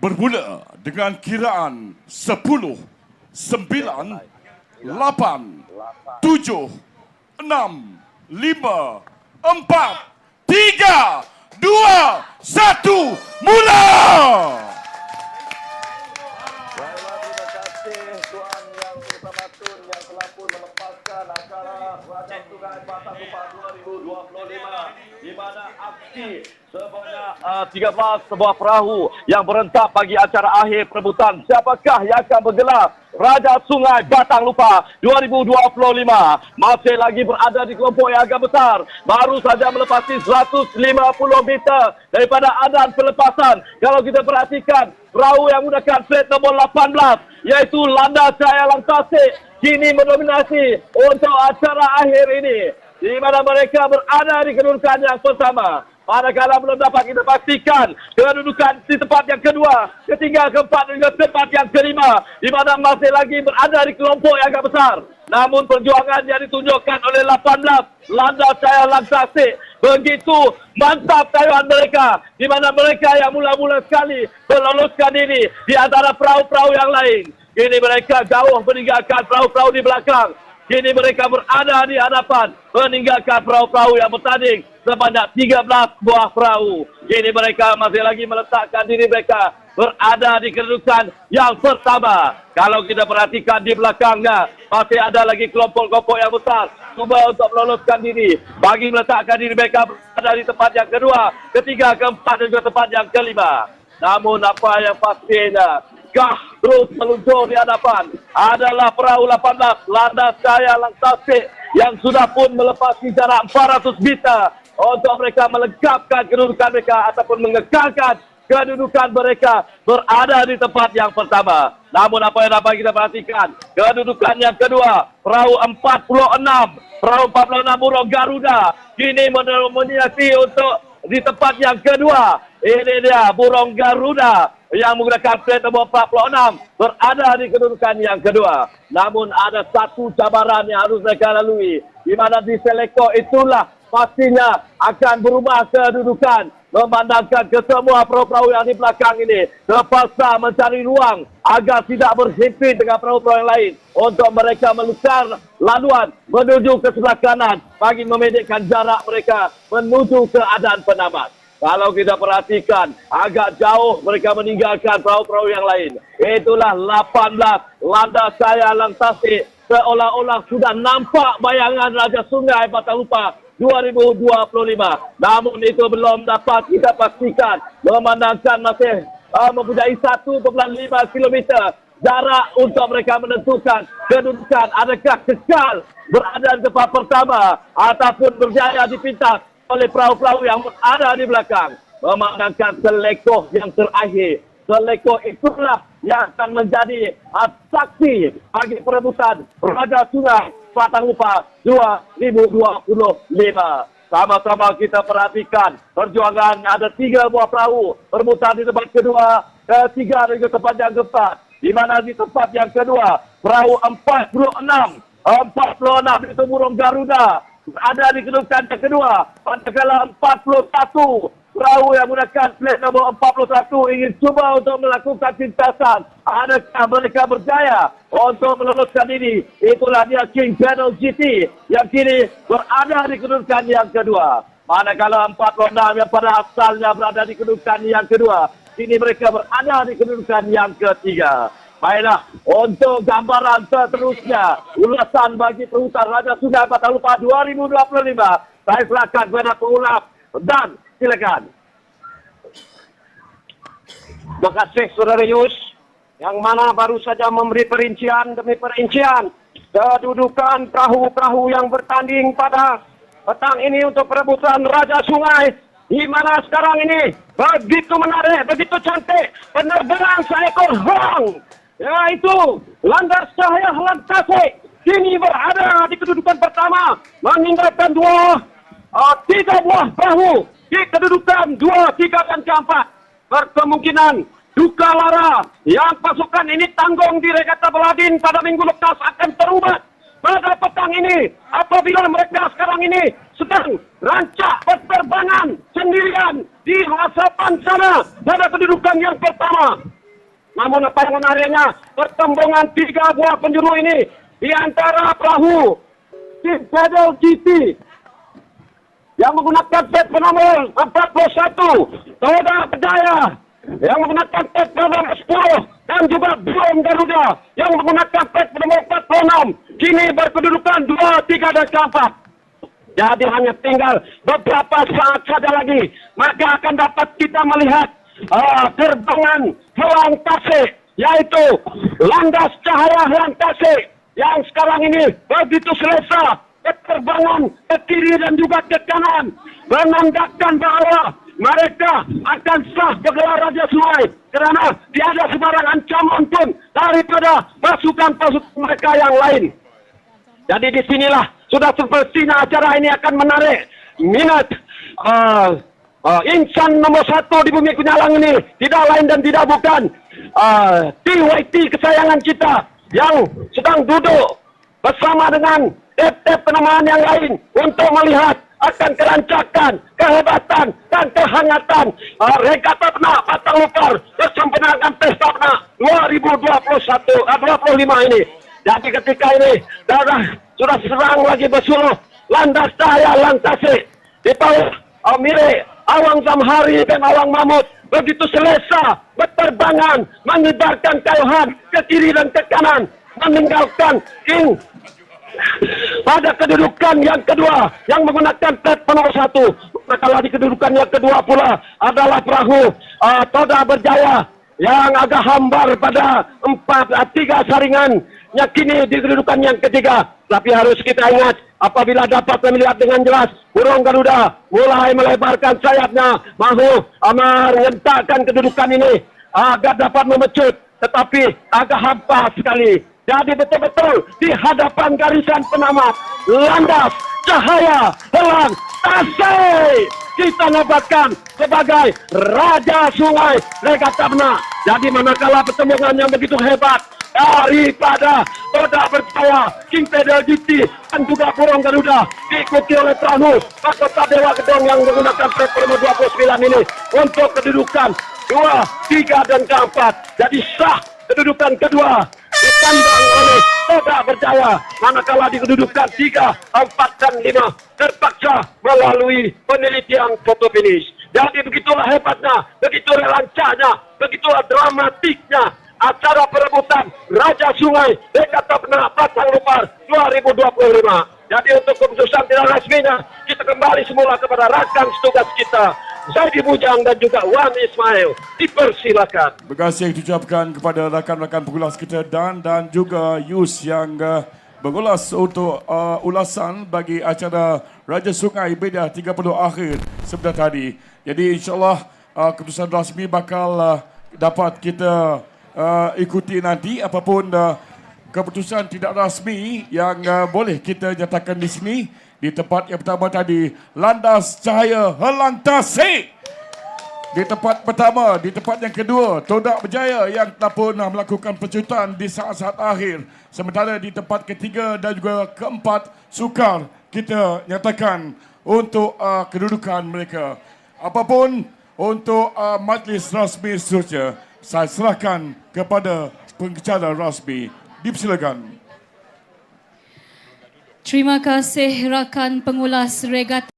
bermula dengan kiraan 10, 9, 8, 7, 6, 5, 4, 3, 2, 1, mula! Baiklah, terima kasih Tuan Yang Bersama-Tun yang telah pun melepaskan acara Raja Sungai Batang Lupa 2025 di mana aksi sebanyak 13 sebuah perahu yang berentak bagi acara akhir perebutan siapakah yang akan bergelar Raja Sungai Batang Lupa 2025 masih lagi berada di kelompok yang agak besar, baru saja melepasi 150 meter daripada adan pelepasan. Kalau kita perhatikan perahu yang menggunakan flat nombor 18 iaitu Landas Jaya Langtasik kini mendominasi untuk acara akhir ini, di mana mereka berada di kedudukan yang pertama. Manakala belum dapat kita pastikan kedudukan di tempat yang kedua, ketiga, keempat dan tempat yang kelima, di mana masih lagi berada di kelompok yang agak besar. Namun perjuangan yang ditunjukkan oleh 18 Landas Jaya Langtasik begitu mantap tayuan mereka, di mana mereka yang mula-mula sekali meloloskan diri di antara perahu-perahu yang lain. Kini mereka jauh meninggalkan perahu-perahu di belakang. Kini mereka berada di hadapan, meninggalkan perahu-perahu yang bertanding sebanyak 13 buah perahu. Kini mereka masih lagi meletakkan diri mereka berada di kedudukan yang pertama. Kalau kita perhatikan di belakangnya, masih ada lagi kelompok-kelompok yang besar cuba untuk meloloskan diri bagi meletakkan diri mereka berada di tempat yang kedua, ketiga, keempat dan juga tempat yang kelima. Namun apa yang pastinya, terus meluncur di hadapan adalah perahu 18 Landas Jaya Langtasik yang sudah pun melepasi jarak 400 meter untuk mereka melengkapkan kedudukan mereka ataupun mengekalkan kedudukan mereka berada di tempat yang pertama. Namun apa yang dapat kita perhatikan, kedudukan yang kedua perahu 46 Burung Garuda kini mendominasi untuk di tempat yang kedua. Ini dia Burung Garuda yang menggunakan plate nombor 46 berada di kedudukan yang kedua. Namun ada satu cabaran yang harus mereka lalui, di mana di Seleko itulah pastinya akan berubah kedudukan, memandangkan ke semua perahu-perahu yang di belakang ini terpaksa mencari ruang agar tidak berhimpit dengan perahu-perahu yang lain untuk mereka melukar laluan menuju ke sebelah kanan bagi memendekkan jarak mereka menuju ke adan penamat. Kalau kita perhatikan, agak jauh mereka meninggalkan perahu-perahu yang lain. Itulah 18 Landas Jaya Langtasik, seolah-olah sudah nampak bayangan Raja Sungai Batang Lupa 2025. Namun itu belum dapat kita pastikan, memandangkan masih mempunyai 1,5 km jarak untuk mereka menentukan kedudukan adakah kekal berada di tempat pertama ataupun berjaya dipintas oleh perahu-perahu yang berada di belakang. Memandangkan Seleko yang terakhir, Seleko itulah yang akan menjadi saksi bagi perebutan Raja Sungai Batang Lupa 2025. Sama-sama kita perhatikan perjuangan, ada 3 buah perahu bermutar di tempat kedua, ketiga dan juga tempat yang keempat. Di mana di tempat yang kedua perahu 46 itu Burung Garuda ada di kedudukan yang kedua. Manakala 41 perahu yang menggunakan plate nombor 41 ingin cuba untuk melakukan pintasan. Adakah mereka berjaya untuk meloloskan diri? Itulah dia King Channel GT yang kini berada di kedudukan yang kedua. Manakala 46 yang pada asalnya berada di kedudukan yang kedua, kini mereka berada di kedudukan yang ketiga. Baiklah, untuk gambaran seterusnya, ulasan bagi perebutan Raja Sungai Batang Lupa 2025, saya silakan kepada pengulap dan silakan. Terima kasih Saudara Yus, yang mana baru saja memberi perincian demi perincian kedudukan perahu-perahu yang bertanding pada petang ini untuk perebutan Raja Sungai, di mana sekarang ini begitu menarik, begitu cantik penerbangan seekor burung, yaitu Landas Jaya Langtasik kini berada di kedudukan pertama, meninggalkan 3 buah perahu di kedudukan 2, 3 dan keempat. Berkemungkinan duka lara yang pasukan ini tanggung di Regata Beladin pada minggu lepas akan terubah pada petang ini apabila mereka sekarang ini sedang rancak berterbangan sendirian di hadapan sana pada kedudukan yang pertama. Namun apa yang menariknya, pertembungan 3 buah penjuru ini di antara perahu tim Pedal GT yang menggunakan pet nomor 41, Toda Berjaya yang menggunakan pet nomor 10 dan juga Brom Garuda yang menggunakan pet nomor 46 kini berkedudukan 2, 3 dan 4. Jadi hanya tinggal beberapa saat saja lagi maka akan dapat kita melihat terbangan Helang Tasik, yaitu Landas Cahaya Helang Tasik yang sekarang ini begitu selesa berterbangan ke kiri dan juga ke kanan, menandakan bahwa mereka akan sah bergelar Raja Sungai kerana tiada sebarang ancaman pun daripada pasukan-pasukan mereka yang lain. Jadi di sinilah sudah sepertinya acara ini akan menarik minat insan nomor 1 di bumi Kunyalang ini, tidak lain dan tidak bukan TYT kesayangan kita yang sedang duduk bersama dengan tep-tep penamaan yang lain untuk melihat akan kelancakan, kehebatan dan kehangatan regata benak Batang Lupar bersempena Pesta Benak 2025 ini. Jadi ketika ini sudah serang lagi bersuluh Landas Cahaya Helang Tasik di bawah Mire Awang Zamhari dan Awang Mahmud begitu selesa berterbangan menyebarkan kayuhan ke kiri dan ke kanan, meninggalkan King pada kedudukan yang kedua yang menggunakan pet nomor 1. Kalau di kedudukan yang kedua pula adalah perahu Toda Berjaya yang agak hambar pada 3 saringan yang kini di kedudukan yang ketiga. Tapi harus kita ingat, apabila dapat melihat dengan jelas burung Garuda mulai melebarkan sayapnya mahu menyentakkan kedudukan ini agar dapat memecut, tetapi agak hampa sekali. Jadi betul-betul di hadapan garisan penamat Landas Cahaya Helang Tasik kita nobatkan sebagai Raja Sungai Regata Benak. Jadi manakala pertembungan yang begitu hebat daripada Toda Berjaya, King Pedal GT dan juga burung Garuda diikuti oleh perahu Mahkota Dewa Gedong yang menggunakan pet nomor 29 ini untuk kedudukan 2, 3 dan 4. Jadi sah kedudukan kedua ditandang oleh Toda Berjaya, manakala di kedudukan 3, 4 dan 5 terpaksa melalui penelitian foto finish. Jadi begitulah hebatnya, begitulah lancarnya, begitulah dramatiknya acara perebutan Raja Sungai Regata Benak Batang Lupar 2025. Jadi untuk keputusan tidak resminya kita kembali semula kepada rakan setugas kita Zaidi Bujang dan juga Wan Ismail. Dipersilakan. Terima kasih diucapkan kepada rakan-rakan pengulas kita dan juga Yus yang mengulas untuk ulasan bagi acara Raja Sungai Beda 30 akhir sebentar tadi. Jadi insyaAllah keputusan rasmi bakal dapat kita ikuti nanti. Apapun keputusan tidak rasmi yang boleh kita nyatakan di sini. Di tempat yang pertama tadi, Landas Cahaya Helang Tasik. Di tempat pertama, di tempat yang kedua, Toda Berjaya yang telah pun melakukan pecutan di saat-saat akhir. Sementara di tempat ketiga dan juga keempat, sukar kita nyatakan untuk kedudukan mereka. Apapun untuk majlis rasmi seterusnya, saya serahkan kepada pengacara rasmi. Dipersilakan. Terima kasih rakan pengulas regat